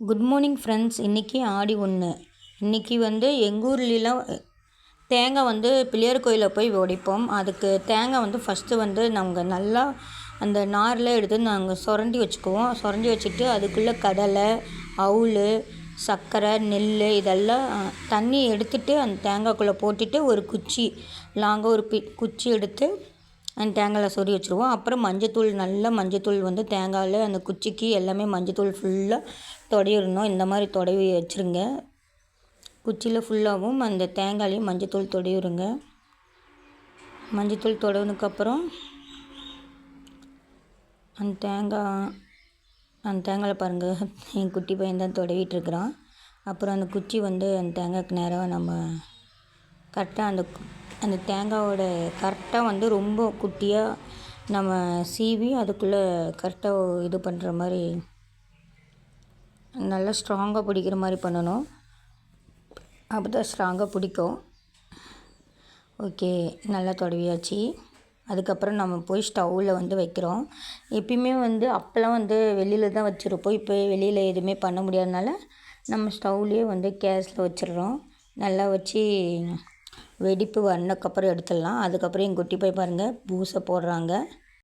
Good morning friends. இன்றைக்கி ஆடி 1. இன்றைக்கி எங்கள் ஊர்லலாம் தேங்காய் பிள்ளையார் கோயிலில் போய் உடைப்போம். அதுக்கு தேங்காய் ஃபஸ்ட்டு நாங்கள் நல்லா அந்த நார்லாம் எடுத்து நாங்கள் சுரண்டி வச்சுக்குவோம். சுரண்டி வச்சுட்டு அதுக்குள்ளே கடலை, அவுள், சர்க்கரை, நெல் இதெல்லாம் தண்ணி எடுத்துகிட்டு அந்த தேங்காய்க்குள்ளே போட்டுட்டு ஒரு குச்சி லாங்காக ஒரு குச்சி எடுத்து அந்த தேங்காயில் சொருகி வச்சுருவோம். அப்புறம் மஞ்சத்தூள், நல்ல மஞ்சத்தூள் தேங்காயில் அந்த குச்சிக்கு எல்லாமே மஞ்சத்தூள் ஃபுல்லாக தொடையிடணும். இந்த மாதிரி தொடவி வச்சுருங்க. குச்சியில் ஃபுல்லாகவும் அந்த தேங்காயிலையும் மஞ்சத்தூள் தொடையிடுங்க. மஞ்சத்தூள் தொடவுனதுக்கப்புறம் அந்த தேங்காயில் பாருங்கள், என் குட்டி பையன் தான் தொடவிட்டுருக்குறான். அப்புறம் அந்த குச்சி அந்த தேங்காய்க்கு நேராக நம்ம கரெக்டாக அந்த தேங்காயோட கரெக்டாக ரொம்ப குட்டியாக நம்ம சீவி அதுக்குள்ளே கரெக்டாக இது பண்ணுற மாதிரி நல்லா ஸ்ட்ராங்காக பிடிக்கிற மாதிரி பண்ணணும். அப்போ தான் ஸ்ட்ராங்காக பிடிக்கும். ஓகே, நல்லா தொடவியாச்சு. அதுக்கப்புறம் நம்ம போய் ஸ்டவ்வில் வைக்கிறோம். எப்பயுமே அப்போல்லாம் வெளியில் தான் வச்சுருப்போம். இப்போ வெளியில் எதுவுமே பண்ண முடியாதனால நம்ம ஸ்டவ்லேயே கேஸில் வச்சிடுறோம். நல்லா வச்சு வெடிப்பு வந்ததுக்கப்புறம் எடுத்துடலாம். அதுக்கப்புறம் எங்கள் குட்டி போய் பாருங்கள் பூசை போடுறாங்க.